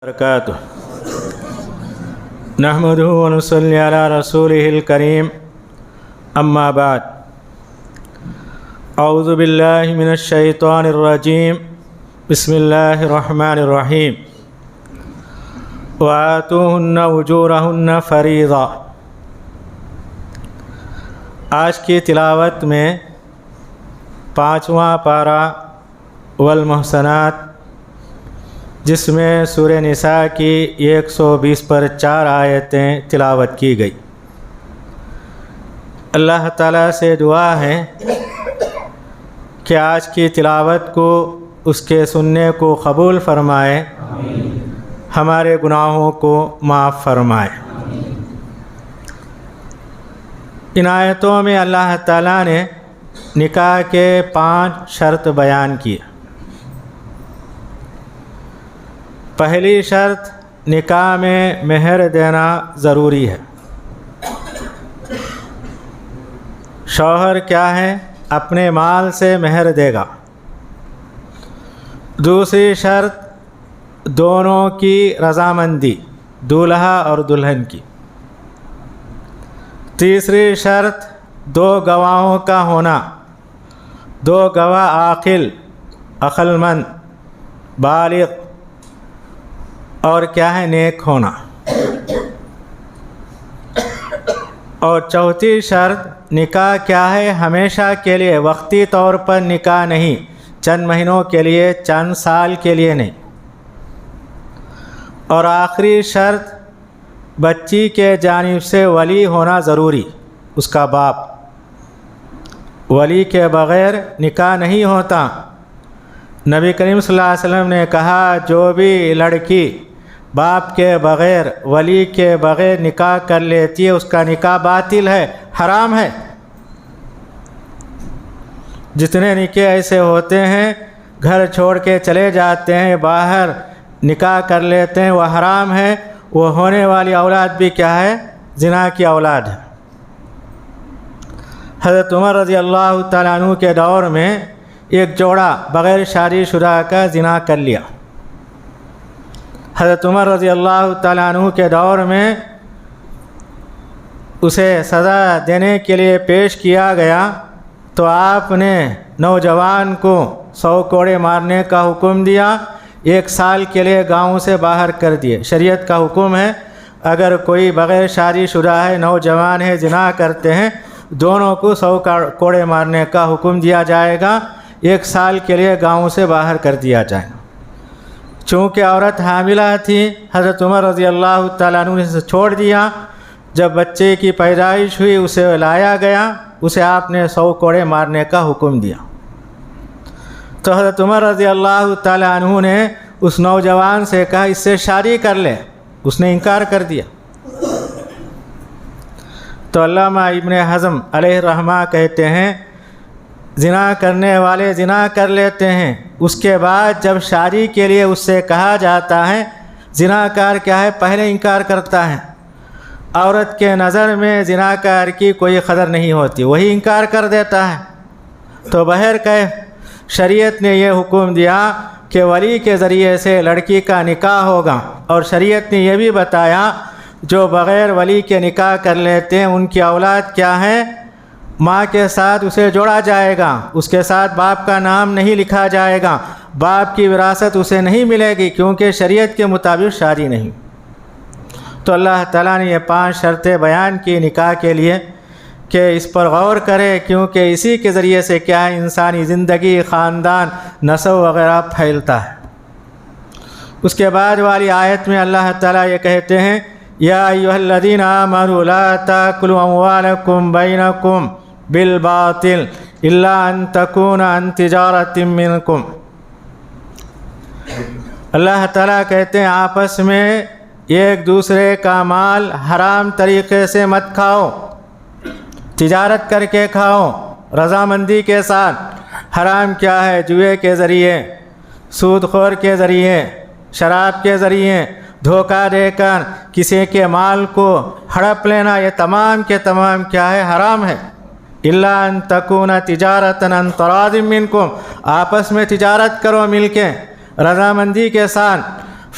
برکاتہ نحمدہ ونصلی علی رسولہ الکریم اما بعد اعوذ باللہ من الشیطان الرجیم بسم اللہ الرحمن الرحیم وآتوہن اجورہن فریضہ۔ آج کی تلاوت میں 5واں پارہ والمحصنات، جس میں سورہ نساء کی 120 پر 4 آیتیں تلاوت کی گئی۔ اللہ تعالیٰ سے دعا ہے کہ آج کی تلاوت کو اس کے سننے کو قبول فرمائے، ہمارے گناہوں کو معاف فرمائے۔ ان آیتوں میں اللہ تعالیٰ نے نکاح کے 5 شرط بیان کیے۔ پہلی شرط، نکاح میں مہر دینا ضروری ہے۔ شوہر کیا ہے؟ اپنے مال سے مہر دے گا۔ دوسری شرط، دونوں کی رضامندی، دولہا اور دلہن کی۔ تیسری شرط، 2 گواہوں کا ہونا، 2 گواہ عقل مند، بالغ اور کیا ہے نیک ہونا۔ اور چوتھی شرط، نکاح کیا ہے؟ ہمیشہ کے لیے، وقتی طور پر نکاح نہیں، چند مہینوں کے لیے، چند سال کے لیے نہیں۔ اور آخری شرط، بچی کے جانب سے ولی ہونا ضروری، اس کا باپ۔ ولی کے بغیر نکاح نہیں ہوتا۔ نبی کریم صلی اللہ علیہ وسلم نے کہا، جو بھی لڑکی باپ کے بغیر، ولی کے بغیر نکاح کر لیتی ہے، اس کا نکاح باطل ہے، حرام ہے۔ جتنے نکاح ایسے ہوتے ہیں، گھر چھوڑ کے چلے جاتے ہیں، باہر نکاح کر لیتے ہیں، وہ حرام ہے۔ وہ ہونے والی اولاد بھی کیا ہے؟ زنا کی اولاد ہے۔ حضرت عمر رضی اللہ تعالیٰ عنہ کے دور میں ایک جوڑا بغیر شادی شدہ کا زنا کر لیا۔ حضرت عمر رضی اللہ تعالیٰ عنہ کے دور میں اسے سزا دینے کے لیے پیش کیا گیا، تو آپ نے نوجوان کو 100 کوڑے مارنے کا حکم دیا، 1 سال کے لیے گاؤں سے باہر کر دیے۔ شریعت کا حکم ہے، اگر کوئی بغیر شادی شدہ ہے، نوجوان ہے، زنا کرتے ہیں، دونوں کو 100 کوڑے مارنے کا حکم دیا جائے گا، 1 سال کے لیے گاؤں سے باہر کر دیا جائے گا۔ چونکہ عورت حاملہ تھی، حضرت عمر رضی اللہ تعالیٰ عنہ نے اسے چھوڑ دیا۔ جب بچے کی پیدائش ہوئی، اسے لایا گیا، اسے آپ نے 100 کوڑے مارنے کا حکم دیا۔ تو حضرت عمر رضی اللہ تعالیٰ عنہ نے اس نوجوان سے کہا، اس سے شادی کر لے۔ اس نے انکار کر دیا۔ تو علامہ ابن حزم علیہ الرحمہ کہتے ہیں، زنا کرنے والے زنا کر لیتے ہیں، اس کے بعد جب شادی کے لیے اس سے کہا جاتا ہے، زناکار کیا ہے؟ پہلے انکار کرتا ہے۔ عورت کے نظر میں زناکار کی کوئی قدر نہیں ہوتی، وہی انکار کر دیتا ہے۔ تو بہرکیف شریعت نے یہ حکم دیا کہ ولی کے ذریعے سے لڑکی کا نکاح ہوگا، اور شریعت نے یہ بھی بتایا، جو بغیر ولی کے نکاح کر لیتے ہیں، ان کی اولاد کیا ہے؟ ماں کے ساتھ اسے جوڑا جائے گا، اس کے ساتھ باپ کا نام نہیں لکھا جائے گا، باپ کی وراثت اسے نہیں ملے گی، کیونکہ شریعت کے مطابق شادی نہیں۔ تو اللہ تعالیٰ نے یہ 5 شرطیں بیان کی نکاح کے لیے کہ اس پر غور کرے، کیونکہ اسی کے ذریعے سے کیا ہے؟ انسانی زندگی، خاندان، نسل وغیرہ پھیلتا ہے۔ اس کے بعد والی آیت میں اللہ تعالیٰ یہ کہتے ہیں، یا ایھا الذین آمنوا لا تاکلوا اموالکم بینکم بالباطل الا ان تکون عن تجارت منکم۔ اللہ تعالیٰ کہتے ہیں، آپس میں ایک دوسرے کا مال حرام طریقے سے مت کھاؤ، تجارت کر کے کھاؤ، رضامندی کے ساتھ۔ حرام کیا ہے؟ جوئے کے ذریعے، سود خور کے ذریعے، شراب کے ذریعے، دھوکہ دے کر کسی کے مال کو ہڑپ لینا، یہ تمام کے تمام کیا ہے؟ حرام ہے۔ الا ان تکون تجارتا عن تراض منکم، آپس میں تجارت کرو مل کے، رضامندی کے ساتھ۔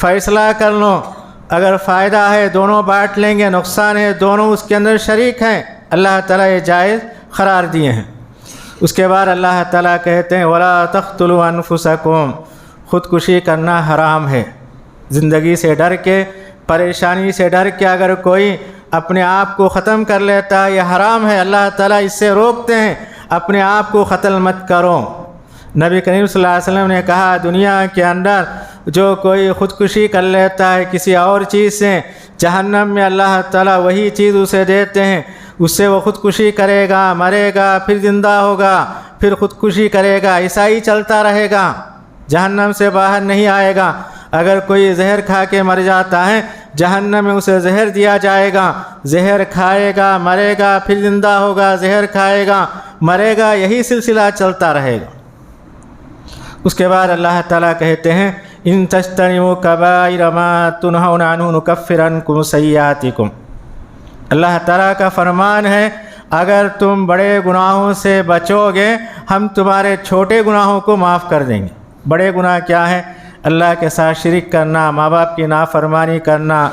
فیصلہ کر لو، اگر فائدہ ہے دونوں بانٹ لیں گے، نقصان ہے دونوں اس کے اندر شریک ہیں۔ اللہ تعالیٰ یہ جائز قرار دیے ہیں۔ اس کے بعد اللہ تعالیٰ کہتے ہیں وَلَا تَقْتُلُوا أَنفُسَكُمْ، خودکشی کرنا حرام ہے۔ زندگی سے ڈر کے، پریشانی سے ڈر کے اگر کوئی اپنے آپ کو ختم کر لیتا ہے یہ حرام ہے، اللہ تعالیٰ اس سے روکتے ہیں، اپنے آپ کو قتل مت کرو۔ نبی کریم صلی اللہ علیہ وسلم نے کہا دنیا کے اندر جو کوئی خودکشی کر لیتا ہے کسی اور چیز سے، جہنم میں اللہ تعالیٰ وہی چیز اسے دیتے ہیں، اس سے وہ خودکشی کرے گا، مرے گا، پھر زندہ ہوگا، پھر خودکشی کرے گا، ایسا ہی چلتا رہے گا، جہنم سے باہر نہیں آئے گا۔ اگر کوئی زہر کھا کے مر جاتا ہے جہنم میں اسے زہر دیا جائے گا، زہر کھائے گا، مرے گا، پھر زندہ ہوگا، زہر کھائے گا، مرے گا، یہی سلسلہ چلتا رہے گا۔ اس کے بعد اللہ تعالیٰ کہتے ہیں ان تجتنبوا کبائر ما تنہون عنہ نکفر عنکم سیئاتکم، اللہ تعالیٰ کا فرمان ہے اگر تم بڑے گناہوں سے بچو گے ہم تمہارے چھوٹے گناہوں کو معاف کر دیں گے۔ بڑے گناہ کیا ہے؟ اللہ کے ساتھ شرک کرنا، ماں باپ کی نافرمانی کرنا،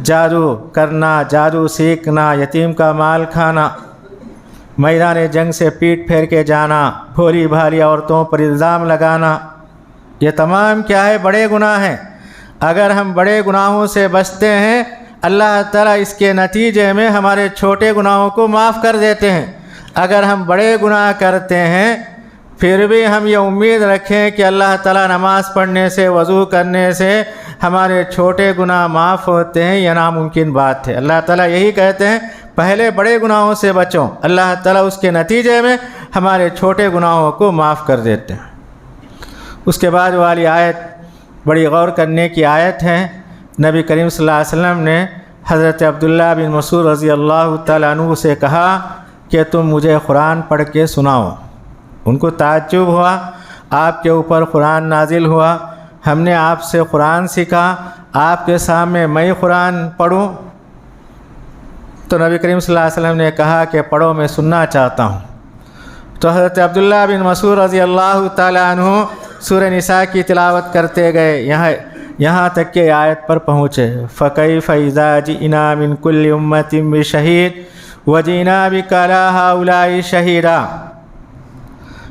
جادو کرنا، جادو سیکھنا، یتیم کا مال کھانا، میدان جنگ سے پیٹ پھیر کے جانا، بھولی بھالی عورتوں پر الزام لگانا، یہ تمام کیا ہے؟ بڑے گناہ ہیں۔ اگر ہم بڑے گناہوں سے بچتے ہیں اللہ تعالیٰ اس کے نتیجے میں ہمارے چھوٹے گناہوں کو معاف کر دیتے ہیں۔ اگر ہم بڑے گناہ کرتے ہیں پھر بھی ہم یہ امید رکھیں کہ اللہ تعالیٰ نماز پڑھنے سے، وضو کرنے سے ہمارے چھوٹے گناہ معاف ہوتے ہیں، یہ ناممکن بات ہے۔ اللہ تعالیٰ یہی کہتے ہیں پہلے بڑے گناہوں سے بچو، اللہ تعالیٰ اس کے نتیجے میں ہمارے چھوٹے گناہوں کو معاف کر دیتے ہیں۔ اس کے بعد والی آیت بڑی غور کرنے کی آیت ہے۔ نبی کریم صلی اللہ علیہ وسلم نے حضرت عبداللہ بن مسعود رضی اللہ تعالیٰ عنہ سے کہا کہ تم مجھے قرآن پڑھ کے سناؤ۔ ان کو تعجب ہوا، آپ کے اوپر قرآن نازل ہوا، ہم نے آپ سے قرآن سیکھا، آپ کے سامنے میں قرآن پڑھوں؟ تو نبی کریم صلی اللہ علیہ وسلم نے کہا کہ پڑھو، میں سننا چاہتا ہوں۔ تو حضرت عبداللہ بن مسعود رضی اللہ تعالیٰ عنہ سورہ نساء کی تلاوت کرتے گئے، یہاں تک کہ آیت پر پہنچے فَكَيْفَ إِذَا جِئْنَا مِن كُلِّ أُمَّةٍ بِشَهِيدٍ وَجِئْنَا بِكَ عَلَىٰ هَٰؤُلَاءِ شَهِيدًا۔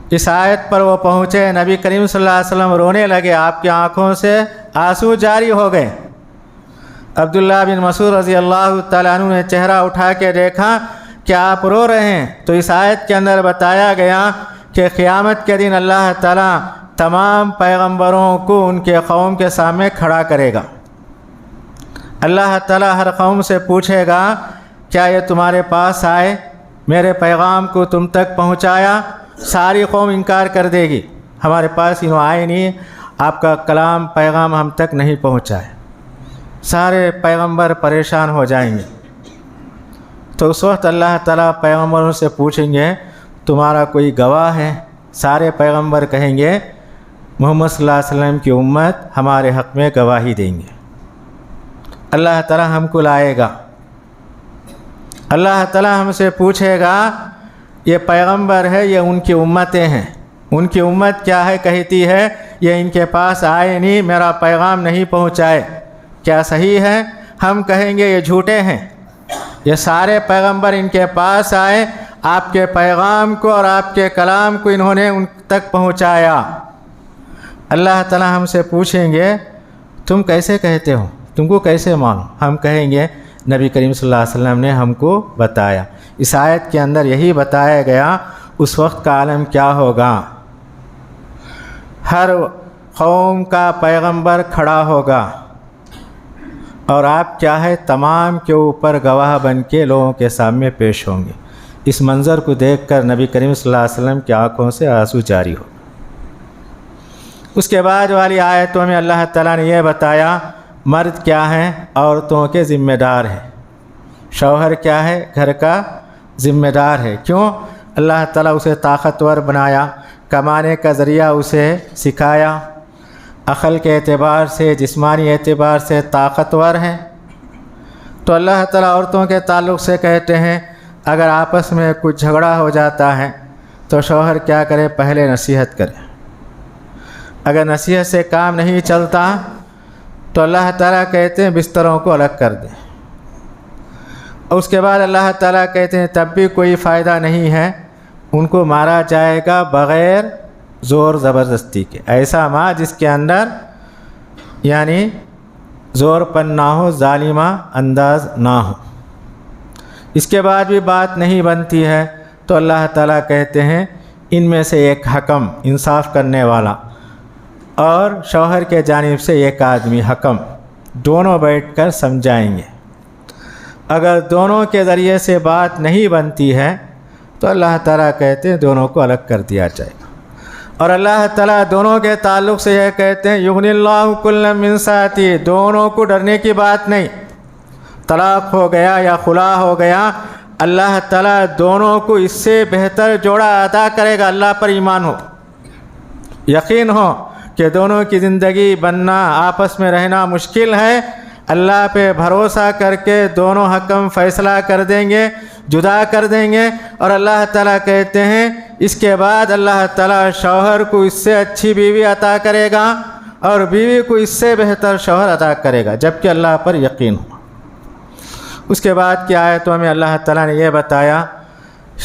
اس آیت پر وہ پہنچے، نبی کریم صلی اللہ علیہ وسلم رونے لگے، آپ کی آنکھوں سے آنسو جاری ہو گئے۔ عبداللہ بن مسعود رضی اللہ تعالیٰ عنہ نے چہرہ اٹھا کے دیکھا کہ آپ رو رہے ہیں، تو اس آیت کے اندر بتایا گیا کہ قیامت کے دن اللہ تعالیٰ تمام پیغمبروں کو ان کے قوم کے سامنے کھڑا کرے گا۔ اللہ تعالیٰ ہر قوم سے پوچھے گا کیا یہ تمہارے پاس آئے، میرے پیغام کو تم تک پہنچایا؟ ساری قوم انکار کر دے گی، ہمارے پاس انہوں آئے نہیں، آپ کا کلام پیغام ہم تک نہیں پہنچائے۔ سارے پیغمبر پریشان ہو جائیں گے۔ تو اس وقت اللہ تعالیٰ پیغمبروں سے پوچھیں گے تمہارا کوئی گواہ ہے؟ سارے پیغمبر کہیں گے محمد صلی اللہ علیہ وسلم کی امت ہمارے حق میں گواہی دیں گے۔ اللہ تعالیٰ ہم کو لائے گا، اللہ تعالیٰ ہم سے پوچھے گا یہ پیغمبر ہے، یہ ان کی امتیں ہیں، ان کی امت کیا ہے؟ کہتی ہے یہ ان کے پاس آئے نہیں، میرا پیغام نہیں پہنچائے، کیا صحیح ہے؟ ہم کہیں گے یہ جھوٹے ہیں، یہ سارے پیغمبر ان کے پاس آئے، آپ کے پیغام کو اور آپ کے کلام کو انہوں نے ان تک پہنچایا۔ اللہ تعالیٰ ہم سے پوچھیں گے تم کیسے کہتے ہو، تم کو کیسے معلوم؟ ہم کہیں گے نبی کریم صلی اللہ علیہ وسلم نے ہم کو بتایا۔ اس آیت کے اندر یہی بتایا گیا اس وقت کا عالم کیا ہوگا۔ ہر قوم کا پیغمبر کھڑا ہوگا اور آپ کیا ہے تمام کے اوپر گواہ بن کے لوگوں کے سامنے پیش ہوں گے۔ اس منظر کو دیکھ کر نبی کریم صلی اللہ علیہ وسلم کی آنکھوں سے آنسو جاری ہو۔ اس کے بعد والی آیتوں میں اللہ تعالیٰ نے یہ بتایا مرد کیا ہیں؟ عورتوں کے ذمہ دار ہیں۔ شوہر کیا ہے؟ گھر کا ذمہ دار ہے۔ کیوں؟ اللہ تعالیٰ اسے طاقتور بنایا، کمانے کا ذریعہ اسے سکھایا، عقل کے اعتبار سے، جسمانی اعتبار سے طاقتور ہے۔ تو اللہ تعالیٰ عورتوں کے تعلق سے کہتے ہیں اگر آپس میں کچھ جھگڑا ہو جاتا ہے تو شوہر کیا کرے؟ پہلے نصیحت کرے۔ اگر نصیحت سے کام نہیں چلتا تو اللہ تعالیٰ کہتے ہیں بستروں کو الگ کر دیں، اور اس کے بعد اللہ تعالیٰ کہتے ہیں تب بھی کوئی فائدہ نہیں ہے، ان کو مارا جائے گا بغیر زور زبردستی کے، ایسا ماں جس کے اندر یعنی زور پن نہ ہو، ظالمہ انداز نہ ہو۔ اس کے بعد بھی بات نہیں بنتی ہے تو اللہ تعالیٰ کہتے ہیں ان میں سے ایک حکم انصاف کرنے والا اور شوہر کے جانب سے ایک آدمی حکم، دونوں بیٹھ کر سمجھائیں گے۔ اگر دونوں کے ذریعے سے بات نہیں بنتی ہے تو اللہ تعالیٰ کہتے ہیں دونوں کو الگ کر دیا جائے گا۔ اور اللہ تعالیٰ دونوں کے تعلق سے یہ کہتے ہیں یغنی اللہ کلا من سعتہ، دونوں کو ڈرنے کی بات نہیں، طلاق ہو گیا یا خلا ہو گیا، اللہ تعالیٰ دونوں کو اس سے بہتر جوڑا عطا کرے گا۔ اللہ پر ایمان ہو، یقین ہو کہ دونوں کی زندگی بننا، آپس میں رہنا مشکل ہے، اللہ پہ بھروسہ کر کے دونوں حکم فیصلہ کر دیں گے، جدا کر دیں گے۔ اور اللہ تعالیٰ کہتے ہیں اس کے بعد اللہ تعالیٰ شوہر کو اس سے اچھی بیوی عطا کرے گا اور بیوی کو اس سے بہتر شوہر عطا کرے گا، جبکہ اللہ پر یقین ہو۔ اس کے بعد کی آیتوں میں اللہ تعالیٰ نے یہ بتایا،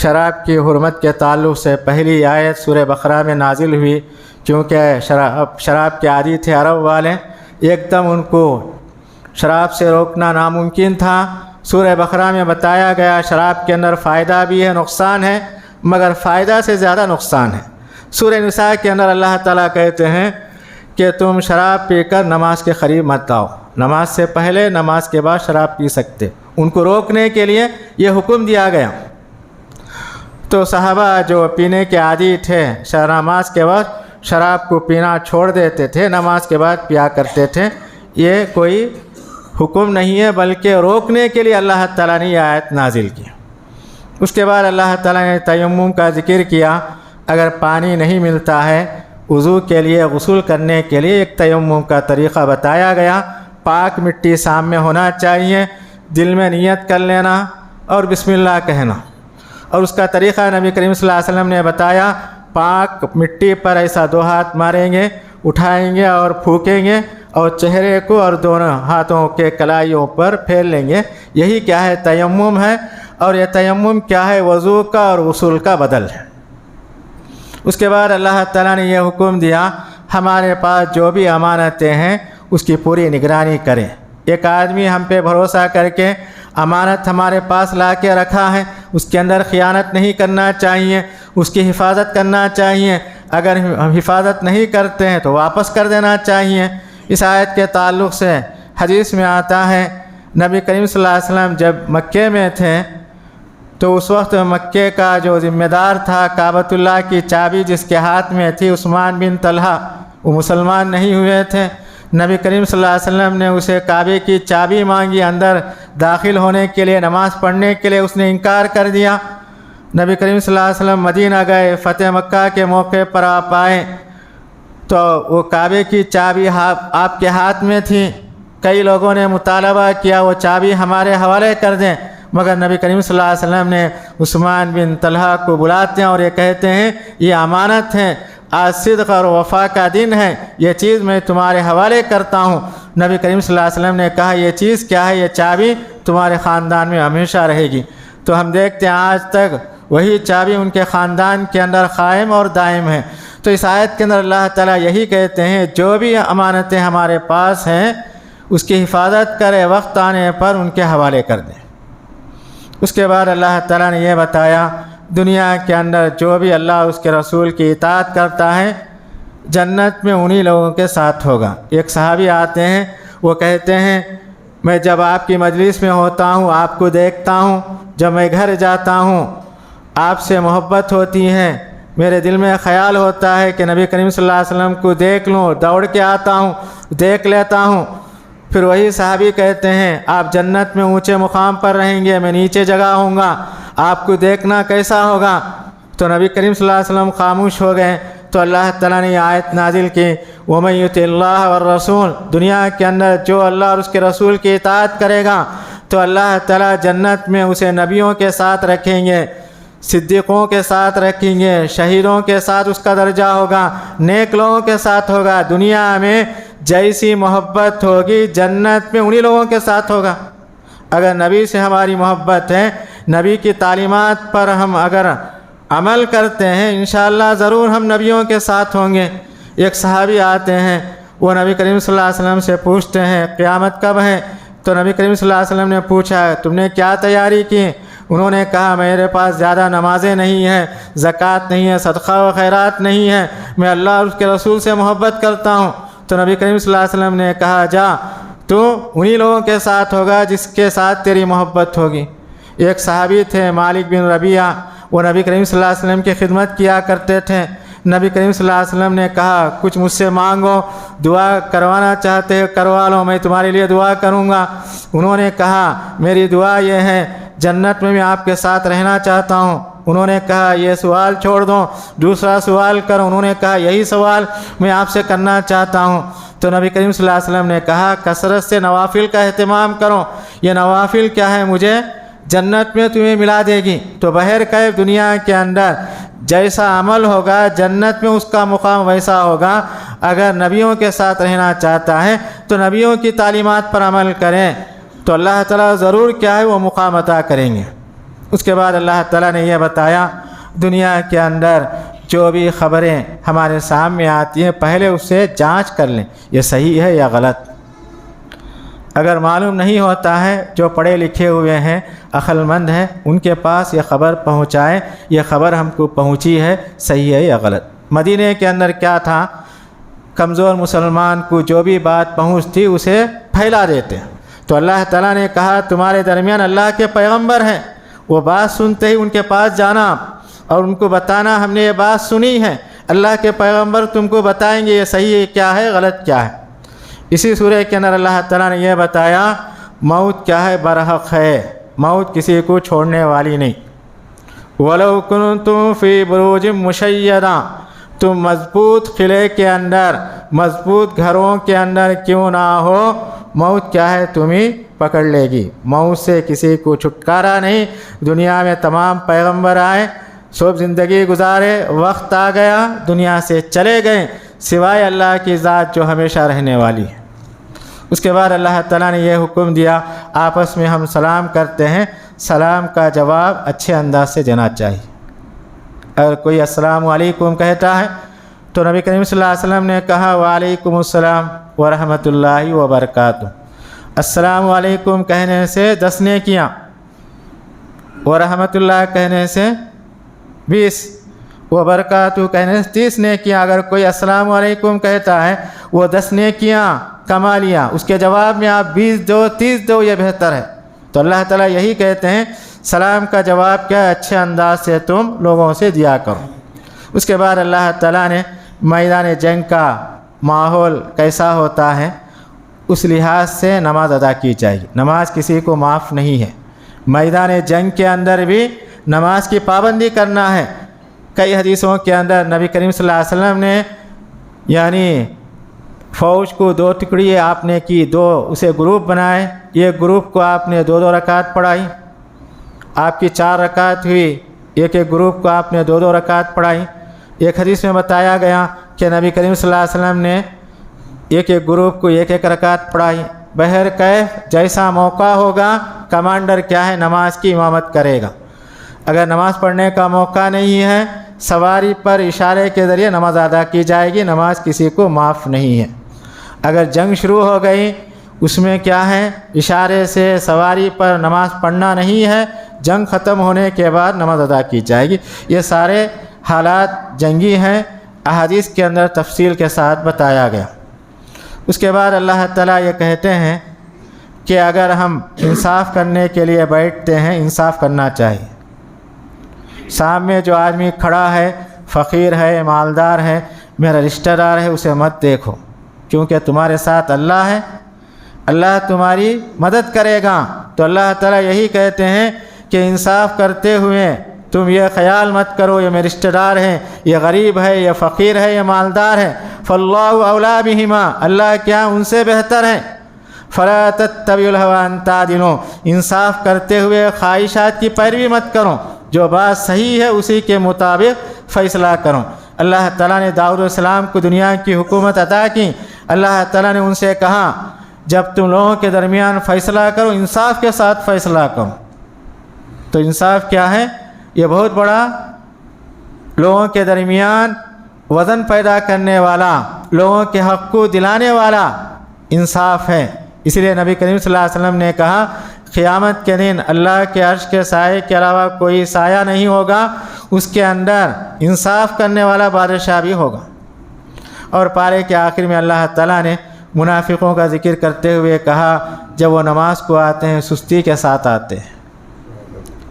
شراب کی حرمت کے تعلق سے پہلی آیت سورہ بقرہ میں نازل ہوئی، کیونکہ شراب کے عادی تھے عرب والے، ایک دم ان کو شراب سے روکنا ناممکن تھا۔ سورہ بقرہ میں بتایا گیا شراب کے اندر فائدہ بھی ہے، نقصان ہے، مگر فائدہ سے زیادہ نقصان ہے۔ سورہ نساء کے اندر اللہ تعالیٰ کہتے ہیں کہ تم شراب پی کر نماز کے قریب مت آؤ، نماز سے پہلے نماز کے بعد شراب پی سکتے، ان کو روکنے کے لیے یہ حکم دیا گیا۔ تو صحابہ جو پینے کے عادی تھے نماز کے وقت شراب کو پینا چھوڑ دیتے تھے، نماز کے بعد پیا کرتے تھے۔ یہ کوئی حکم نہیں ہے بلکہ روکنے کے لیے اللہ تعالیٰ نے یہ آیت نازل کی۔ اس کے بعد اللہ تعالیٰ نے تیمم کا ذکر کیا، اگر پانی نہیں ملتا ہے وضو کے لیے، غسل کرنے کے لیے ایک تیمم کا طریقہ بتایا گیا۔ پاک مٹی سامنے ہونا چاہیے، دل میں نیت کر لینا اور بسم اللہ کہنا، اور اس کا طریقہ نبی کریم صلی اللہ علیہ وسلم نے بتایا، پاک مٹی پر ایسا 2 ہاتھ ماریں گے، اٹھائیں گے اور پھونکیں گے اور چہرے کو اور دونوں ہاتھوں کے کلائیوں پر پھیر لیں گے۔ یہی کیا ہے؟ تیمم ہے۔ اور یہ تیمم کیا ہے؟ وضو کا اور غسل کا بدل ہے۔ اس کے بعد اللہ تعالیٰ نے یہ حکم دیا ہمارے پاس جو بھی امانتیں ہیں اس کی پوری نگرانی کریں۔ ایک آدمی ہم پہ بھروسہ کر کے امانت ہمارے پاس لا کے رکھا ہے، اس کے اندر خیانت نہیں کرنا چاہیے، اس کی حفاظت کرنا چاہیے۔ اگر ہم حفاظت نہیں کرتے ہیں تو واپس کر دینا چاہیے۔ اس آیت کے تعلق سے حدیث میں آتا ہے نبی کریم صلی اللہ علیہ وسلم جب مکے میں تھے تو اس وقت مکے کا جو ذمہ دار تھا، کعبۃ اللہ کی چابی جس کے ہاتھ میں تھی، عثمان بن طلحہ، وہ مسلمان نہیں ہوئے تھے۔ نبی کریم صلی اللہ علیہ وسلم نے اسے کعبے کی چابی مانگی، اندر داخل ہونے کے لیے، نماز پڑھنے کے لیے، اس نے انکار کر دیا۔ نبی کریم صلی اللہ علیہ وسلم مدینہ گئے، فتح مکہ کے موقع پر آپ آئے تو وہ کعبے کی چابی آپ کے ہاتھ میں تھی۔ کئی لوگوں نے مطالبہ کیا وہ چابی ہمارے حوالے کر دیں، مگر نبی کریم صلی اللہ علیہ وسلم نے عثمان بن طلحہ کو بلاتے ہیں اور یہ کہتے ہیں یہ امانت ہے، آج صدق اور وفا کا دن ہے، یہ چیز میں تمہارے حوالے کرتا ہوں۔ نبی کریم صلی اللہ علیہ وسلم نے کہا یہ چیز کیا ہے؟ یہ چابی تمہارے خاندان میں ہمیشہ رہے گی۔ تو ہم دیکھتے ہیں آج تک وہی چابی ان کے خاندان کے اندر قائم اور دائم ہے۔ تو اس آیت کے اندر اللہ تعالیٰ یہی کہتے ہیں جو بھی امانتیں ہمارے پاس ہیں اس کی حفاظت کرے، وقت آنے پر ان کے حوالے کر دیں۔ اس کے بعد اللہ تعالیٰ نے یہ بتایا دنیا کے اندر جو بھی اللہ اس کے رسول کی اطاعت کرتا ہے جنت میں انہی لوگوں کے ساتھ ہوگا۔ ایک صحابی آتے ہیں، وہ کہتے ہیں میں جب آپ کی مجلس میں ہوتا ہوں آپ کو دیکھتا ہوں، جب میں گھر جاتا ہوں آپ سے محبت ہوتی ہے، میرے دل میں خیال ہوتا ہے کہ نبی کریم صلی اللہ علیہ وسلم کو دیکھ لوں، دوڑ کے آتا ہوں، دیکھ لیتا ہوں۔ پھر وہی صحابی کہتے ہیں آپ جنت میں اونچے مقام پر رہیں گے، میں نیچے جگہ ہوں گا، آپ کو دیکھنا کیسا ہوگا؟ تو نبی کریم صلی اللہ علیہ وسلم خاموش ہو گئے۔ تو اللہ تعالیٰ نے یہ آیت نازل کی وَمَن يُطِعِ اللَّهَ وَالرَّسُولَ، دنیا کے اندر جو اللہ اور اس کے رسول کی اطاعت کرے گا تو اللہ تعالیٰ جنت میں اسے نبیوں کے ساتھ رکھیں گے، صدیقوں کے ساتھ رکھیں گے، شہیدوں کے ساتھ اس کا درجہ ہوگا، نیک لوگوں کے ساتھ ہوگا۔ دنیا میں جیسی محبت ہوگی جنت میں انہی لوگوں کے ساتھ ہوگا۔ اگر نبی سے ہماری محبت ہے، نبی کی تعلیمات پر ہم اگر عمل کرتے ہیں، انشاءاللہ ضرور ہم نبیوں کے ساتھ ہوں گے۔ ایک صحابی آتے ہیں، وہ نبی کریم صلی اللہ علیہ وسلم سے پوچھتے ہیں قیامت کب ہے؟ تو نبی کریم صلی اللہ علیہ وسلم نے پوچھا تم نے کیا تیاری کی؟ انہوں نے کہا میرے پاس زیادہ نمازیں نہیں ہیں، زکوٰۃ نہیں ہے، صدقہ و خیرات نہیں ہے، میں اللہ اور اس کے رسول سے محبت کرتا ہوں۔ تو نبی کریم صلی اللہ علیہ وسلم نے کہا جا تو انہی لوگوں کے ساتھ ہوگا جس کے ساتھ تیری محبت ہوگی۔ ایک صحابی تھے مالک بن ربیعہ، وہ نبی کریم صلی اللہ علیہ وسلم کی خدمت کیا کرتے تھے۔ نبی کریم صلی اللہ علیہ وسلم نے کہا کچھ مجھ سے مانگو، دعا کروانا چاہتے ہو کروا لو، میں تمہارے لیے دعا کروں گا۔ انہوں نے کہا میری دعا یہ ہے جنت میں آپ کے ساتھ رہنا چاہتا ہوں۔ انہوں نے کہا یہ سوال چھوڑ دو، دوسرا سوال کرو۔ انہوں نے کہا یہی سوال میں آپ سے کرنا چاہتا ہوں۔ تو نبی کریم صلی اللہ علیہ وسلم نے کہا کثرت سے نوافل کا اہتمام کرو، یہ نوافل کیا ہے مجھے جنت میں تمہیں ملا دے گی۔ تو بہرکیف دنیا کے اندر جیسا عمل ہوگا جنت میں اس کا مقام ویسا ہوگا۔ اگر نبیوں کے ساتھ رہنا چاہتا ہے تو نبیوں کی تعلیمات پر عمل کریں تو اللہ تعالیٰ ضرور کیا ہے وہ مقام عطا کریں گے۔ اس کے بعد اللہ تعالیٰ نے یہ بتایا دنیا کے اندر جو بھی خبریں ہمارے سامنے آتی ہیں پہلے اس سے جانچ کر لیں یہ صحیح ہے یا غلط۔ اگر معلوم نہیں ہوتا ہے جو پڑھے لکھے ہوئے ہیں عقل مند ہیں ان کے پاس یہ خبر پہنچائیں یہ خبر ہم کو پہنچی ہے صحیح ہے یا غلط۔ مدینے کے اندر کیا تھا کمزور مسلمان کو جو بھی بات پہنچتی اسے پھیلا دیتے۔ تو اللہ تعالیٰ نے کہا تمہارے درمیان اللہ کے پیغمبر ہیں، وہ بات سنتے ہی ان کے پاس جانا اور ان کو بتانا ہم نے یہ بات سنی ہے، اللہ کے پیغمبر تم کو بتائیں گے یہ صحیح کیا ہے غلط کیا ہے۔ اسی سورہ کے اندر اللہ تعالیٰ نے یہ بتایا موت کیا ہے برحق ہے، موت کسی کو چھوڑنے والی نہیں۔ وَلَوْ كُنْتُمْ فِي بُرُوجٍ مُشَيَّدَةٍ تم مضبوط قلعے کے اندر مضبوط گھروں کے اندر کیوں نہ ہو موت کیا ہے تمہیں پکڑ لے گی۔ موت سے کسی کو چھٹکارا نہیں۔ دنیا میں تمام پیغمبر آئے سب زندگی گزارے وقت آ گیا دنیا سے چلے گئے سوائے اللہ کی ذات جو ہمیشہ رہنے والی ہے۔ اس کے بعد اللہ تعالیٰ نے یہ حکم دیا آپس میں ہم سلام کرتے ہیں سلام کا جواب اچھے انداز سے دینا چاہیے۔ اگر کوئی السلام علیکم کہتا ہے تو نبی کریم صلی اللہ علیہ وسلم نے کہا وعلیکم السلام ورحمۃ اللہ وبرکاتہ۔ السلام علیکم کہنے سے 10 نیکیاں، ورحمۃ اللہ کہنے سے 20، وبرکاتہ کہنے سے 30 نیکیاں۔ اگر کوئی السلام علیکم کہتا ہے وہ 10 نیکیاں کما لیا، اس کے جواب میں آپ 20 دو 30 دو یہ بہتر ہے۔ تو اللہ تعالیٰ یہی کہتے ہیں سلام کا جواب کیا اچھے انداز سے تم لوگوں سے دیا کرو۔ اس کے بعد اللہ تعالیٰ نے میدان جنگ کا ماحول کیسا ہوتا ہے اس لحاظ سے نماز ادا کی چاہیے، نماز کسی کو معاف نہیں ہے۔ میدان جنگ کے اندر بھی نماز کی پابندی کرنا ہے۔ کئی حدیثوں کے اندر نبی کریم صلی اللہ علیہ وسلم نے یعنی فوج کو 2 ٹکڑی آپ نے کی، 2 اسے گروپ بنائے، ایک گروپ کو آپ نے 2 رکعت پڑھائی، آپ کی 4 رکعت ہوئی، ایک گروپ کو آپ نے 2 رکعت پڑھائی۔ ایک حدیث میں بتایا گیا کہ نبی کریم صلی اللہ علیہ وسلم نے ایک گروپ کو 1 رکعت پڑھائی۔ بہرکیف جیسا موقع ہوگا کمانڈر کیا ہے نماز کی امامت کرے گا۔ اگر نماز پڑھنے کا موقع نہیں ہے سواری پر اشارے کے ذریعے نماز ادا کی جائے گی، نماز کسی کو معاف نہیں ہے۔ اگر جنگ شروع ہو گئی اس میں کیا ہے اشارے سے سواری پر نماز پڑھنا نہیں ہے، جنگ ختم ہونے کے بعد نماز ادا کی جائے گی۔ یہ سارے حالات جنگی ہیں، احادیث کے اندر تفصیل کے ساتھ بتایا گیا۔ اس کے بعد اللہ تعالیٰ یہ کہتے ہیں کہ اگر ہم انصاف کرنے کے لیے بیٹھتے ہیں انصاف کرنا چاہیے۔ سامنے جو آدمی کھڑا ہے فقیر ہے مالدار ہے میرا رشتہ دار ہے اسے مت دیکھو، کیونکہ تمہارے ساتھ اللہ ہے، اللہ تمہاری مدد کرے گا۔ تو اللہ تعالیٰ یہی کہتے ہیں کہ انصاف کرتے ہوئے تم یہ خیال مت کرو یہ میرے رشتہ دار ہے، یہ غریب ہے، یہ فقیر ہے، یہ مالدار ہے، فاللہ اولیٰ بہما، اللہ کیا ان سے بہتر ہے۔ فلا تتبعوا الہویٰ ان تعدلوا، انصاف کرتے ہوئے خواہشات کی پیروی مت کرو، جو بات صحیح ہے اسی کے مطابق فیصلہ کرو۔ اللہ تعالیٰ نے داؤد علیہ السلام کو دنیا کی حکومت عطا کی، اللہ تعالیٰ نے ان سے کہا جب تم لوگوں کے درمیان فیصلہ کرو انصاف کے ساتھ فیصلہ کرو۔ تو انصاف کیا ہے؟ یہ بہت بڑا لوگوں کے درمیان وزن پیدا کرنے والا، لوگوں کے حق کو دلانے والا انصاف ہے۔ اس لیے نبی کریم صلی اللہ علیہ وسلم نے کہا قیامت کے دن اللہ کے عرش کے سائے کے علاوہ کوئی سایہ نہیں ہوگا، اس کے اندر انصاف کرنے والا بادشاہ بھی ہوگا۔ اور پارے کے آخر میں اللہ تعالیٰ نے منافقوں کا ذکر کرتے ہوئے کہا جب وہ نماز کو آتے ہیں سستی کے ساتھ آتے ہیں۔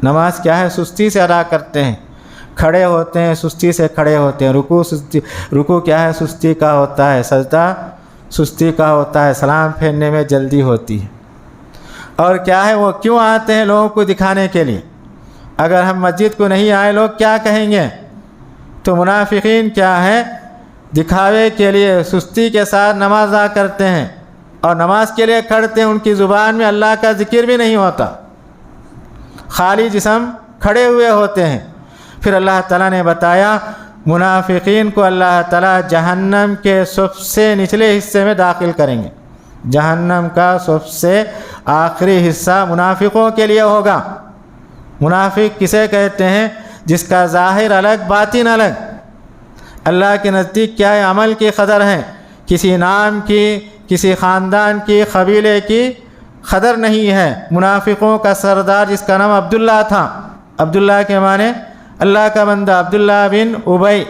نماز کیا ہے؟ سستی سے ادا کرتے ہیں، کھڑے ہوتے ہیں سستی سے کھڑے ہوتے ہیں، رکوع کیا ہے؟ سستی کا ہوتا ہے، سجدہ سستی کا ہوتا ہے، سلام پھیرنے میں جلدی ہوتی ہے۔ اور کیا ہے؟ وہ کیوں آتے ہیں؟ لوگوں کو دکھانے کے لیے۔ اگر ہم مسجد کو نہیں آئے لوگ کیا کہیں گے؟ تو منافقین کیا ہے؟ دکھاوے کے لیے سستی کے ساتھ نماز ادا کرتے ہیں اور نماز کے لیے کھڑتے ہیں، ان کی زبان میں اللہ کا ذکر بھی نہیں ہوتا، خالی جسم کھڑے ہوئے ہوتے ہیں۔ پھر اللہ تعالیٰ نے بتایا منافقین کو اللہ تعالیٰ جہنم کے سب سے نچلے حصے میں داخل کریں گے۔ جہنم کا سب سے آخری حصہ منافقوں کے لیے ہوگا۔ منافق کسے کہتے ہیں؟ جس کا ظاہر الگ باطن الگ۔ اللہ کے نزدیک کیا ہے؟ عمل کی قدر ہے، کسی نام کی، کسی خاندان کی، قبیلے کی قدر نہیں ہے۔ منافقوں کا سردار جس کا نام عبداللہ تھا، عبداللہ کے معنی اللہ کا بندہ، عبداللہ بن ابی،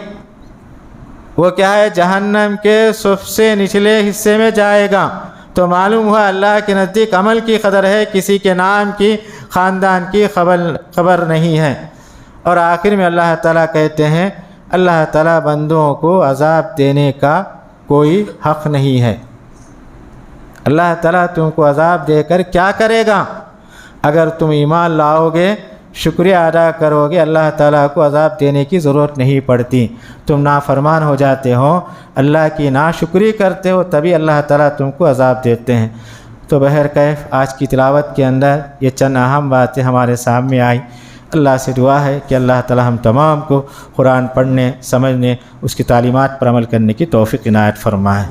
وہ کیا ہے؟ جہنم کے سب سے نچلے حصے میں جائے گا۔ تو معلوم ہوا اللہ کے نزدیک عمل کی قدر ہے، کسی کے نام کی، خاندان کی خبر نہیں ہے۔ اور آخر میں اللہ تعالیٰ کہتے ہیں اللہ تعالیٰ بندوں کو عذاب دینے کا کوئی حق نہیں ہے۔ اللہ تعالیٰ تم کو عذاب دے کر کیا کرے گا؟ اگر تم ایمان لاؤ گے، شکریہ ادا کرو گے، اللہ تعالیٰ کو عذاب دینے کی ضرورت نہیں پڑتی۔ تم نافرمان ہو جاتے ہو، اللہ کی ناشکری کرتے ہو، تبھی اللہ تعالیٰ تم کو عذاب دیتے ہیں۔ تو بہرکیف آج کی تلاوت کے اندر یہ چند اہم باتیں ہمارے سامنے آئیں۔ اللہ سے دعا ہے کہ اللہ تعالیٰ ہم تمام کو قرآن پڑھنے، سمجھنے، اس کی تعلیمات پر عمل کرنے کی توفیق عنایت فرمائے۔